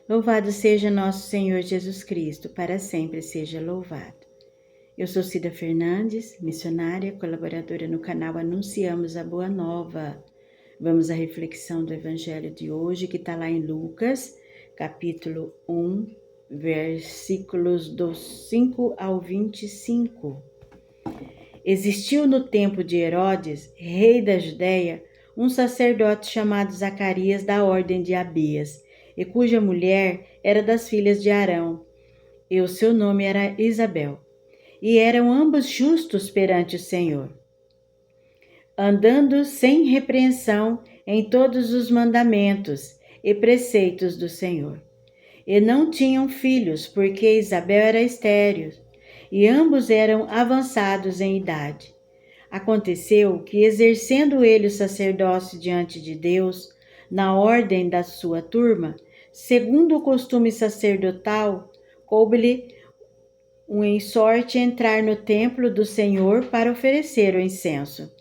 Louvado seja nosso Senhor Jesus Cristo, para sempre seja louvado. Eu sou Cida Fernandes, missionária, colaboradora no canal Anunciamos a Boa Nova. Vamos à reflexão do Evangelho de hoje, que está lá em Lucas, capítulo 1, versículos dos 5 ao 25. Existiu no tempo de Herodes, rei da Judéia, um sacerdote chamado Zacarias da ordem de Abias, e cuja mulher era das filhas de Arão, e o seu nome era Isabel. E eram ambos justos perante o Senhor, andando sem repreensão em todos os mandamentos e preceitos do Senhor. E não tinham filhos, porque Isabel era estéril, e ambos eram avançados em idade. Aconteceu que, exercendo ele o sacerdócio diante de Deus, na ordem da sua turma, segundo o costume sacerdotal, coube-lhe em sorte entrar no templo do Senhor para oferecer o incenso.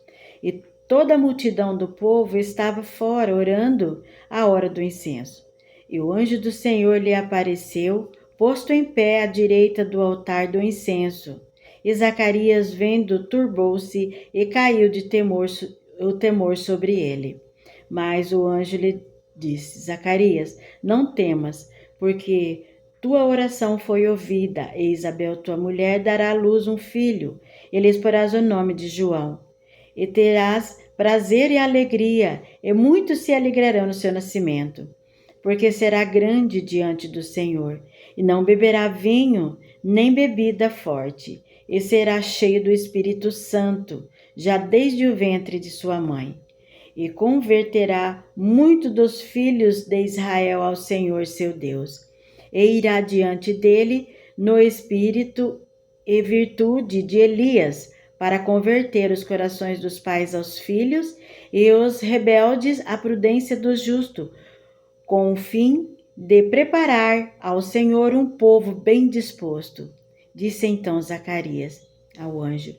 E toda a multidão do povo estava fora orando à hora do incenso. E o anjo do Senhor lhe apareceu, posto em pé à direita do altar do incenso. E Zacarias, vendo, turbou-se e caiu de o temor sobre ele. Mas o anjo lhe disse: Zacarias, não temas, porque tua oração foi ouvida, e Isabel, tua mulher, dará à luz um filho, e lhes porás o nome de João. E terás prazer e alegria, e muitos se alegrarão no seu nascimento, porque será grande diante do Senhor, e não beberá vinho, nem bebida forte, e será cheio do Espírito Santo, já desde o ventre de sua mãe. E converterá muito dos filhos de Israel ao Senhor seu Deus, e irá diante dele no espírito e virtude de Elias, para converter os corações dos pais aos filhos e os rebeldes à prudência do justo, com o fim de preparar ao Senhor um povo bem disposto. Disse então Zacarias ao anjo: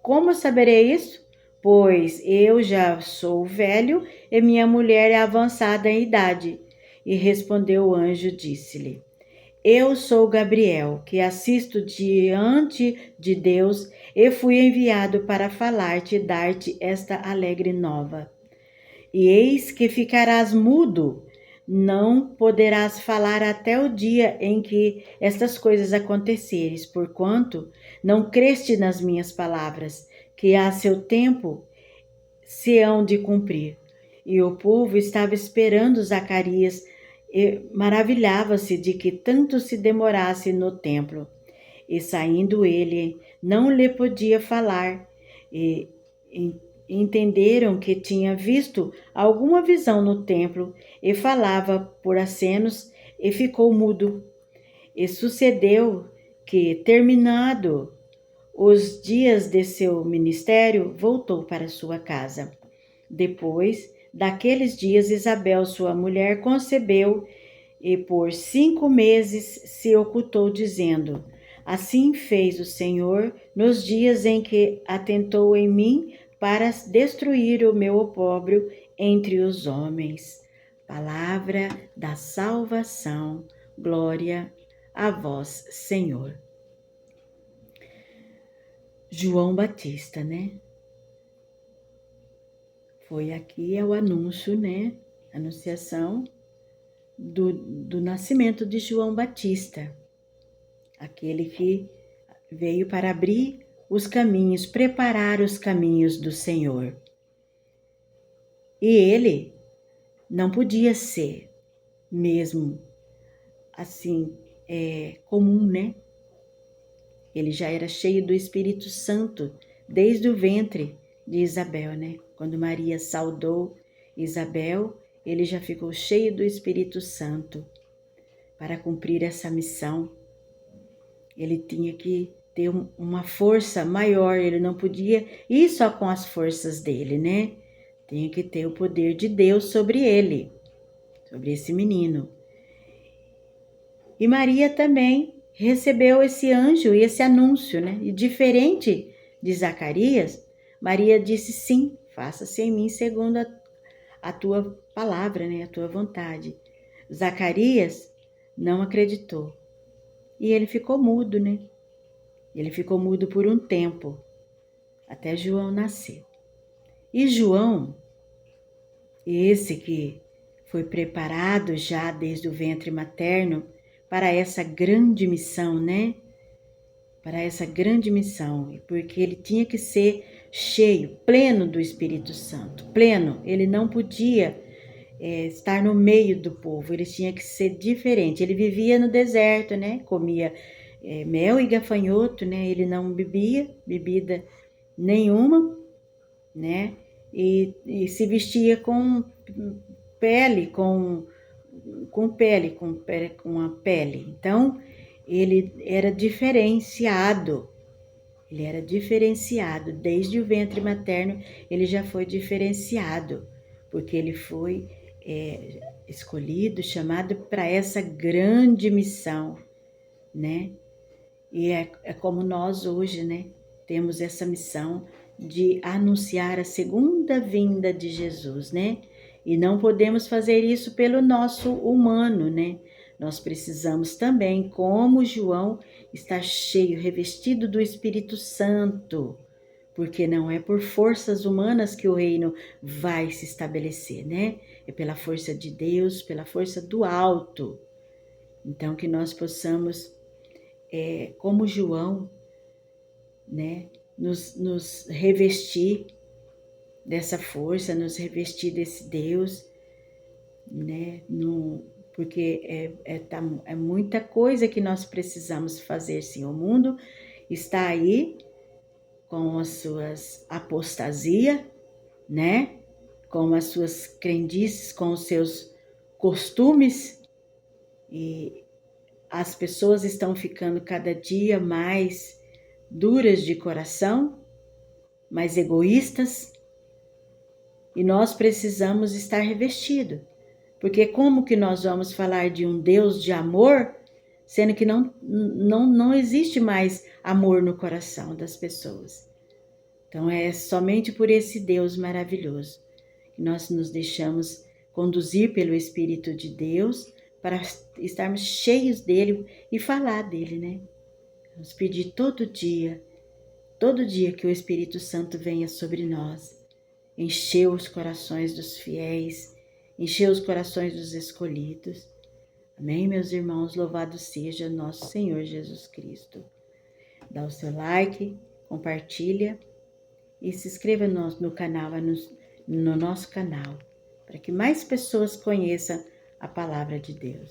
Como saberei isso? Pois eu já sou velho e minha mulher é avançada em idade. E respondeu o anjo, disse-lhe: Eu sou Gabriel, que assisto diante de Deus, e fui enviado para falar-te e dar-te esta alegre nova. E eis que ficarás mudo, não poderás falar até o dia em que estas coisas aconteceres, porquanto não creste nas minhas palavras, que a seu tempo se hão de cumprir. E o povo estava esperando Zacarias e maravilhava-se de que tanto se demorasse no templo. E saindo ele, não lhe podia falar, e entenderam que tinha visto alguma visão no templo, e falava por acenos, e ficou mudo. E sucedeu que, terminado os dias de seu ministério, voltou para sua casa. Depois daqueles dias, Isabel, sua mulher, concebeu, e por 5 meses se ocultou, dizendo: Assim fez o Senhor nos dias em que atentou em mim para destruir o meu opróbrio entre os homens. Palavra da salvação. Glória a vós, Senhor. João Batista, né? Foi aqui o anúncio, né? Anunciação do nascimento de João Batista. Aquele que veio para abrir os caminhos, preparar os caminhos do Senhor. E ele não podia ser mesmo assim comum, né? Ele já era cheio do Espírito Santo desde o ventre de Isabel, né? Quando Maria saudou Isabel, ele já ficou cheio do Espírito Santo para cumprir essa missão. Ele tinha que ter uma força maior, ele não podia ir só com as forças dele, né? Tinha que ter o poder de Deus sobre ele, sobre esse menino. E Maria também recebeu esse anjo e esse anúncio, né? E diferente de Zacarias, Maria disse: sim, faça-se em mim segundo a tua palavra, né? A tua vontade. Zacarias não acreditou. E ele ficou mudo, né? Ele ficou mudo por um tempo, até João nascer. E João, esse que foi preparado já desde o ventre materno para essa grande missão, né? Para essa grande missão, porque ele tinha que ser cheio, pleno do Espírito Santo, pleno. Ele não podia estar no meio do povo, ele tinha que ser diferente. Ele vivia no deserto, né? Comia mel e gafanhoto, né? Ele não bebia bebida nenhuma, né? E se vestia com pele, com a pele. Então, ele era diferenciado. Ele era diferenciado. Desde o ventre materno, ele já foi diferenciado, porque ele foi escolhido, chamado para essa grande missão, né? E é como nós hoje, né? Temos essa missão de anunciar a segunda vinda de Jesus, né? E não podemos fazer isso pelo nosso humano, né? Nós precisamos também, como João, estar cheio, revestido do Espírito Santo, porque não é por forças humanas que o reino vai se estabelecer, né? É pela força de Deus, pela força do alto. Então, que nós possamos, como João, né, nos revestir dessa força, nos revestir desse Deus, né, porque é muita coisa que nós precisamos fazer, sim. O mundo está aí com as suas apostasias, né, com as suas crendices, com os seus costumes, e as pessoas estão ficando cada dia mais duras de coração, mais egoístas, e nós precisamos estar revestidos. Porque como que nós vamos falar de um Deus de amor, sendo que não existe mais amor no coração das pessoas? Então é somente por esse Deus maravilhoso que nós nos deixamos conduzir pelo Espírito de Deus para estarmos cheios dele e falar dele, né? Vamos pedir todo dia que o Espírito Santo venha sobre nós, encher os corações dos fiéis, encher os corações dos escolhidos. Amém, meus irmãos? Louvado seja nosso Senhor Jesus Cristo. Dá o seu like, compartilha e se inscreva no canal, no nosso canal, para que mais pessoas conheçam a palavra de Deus.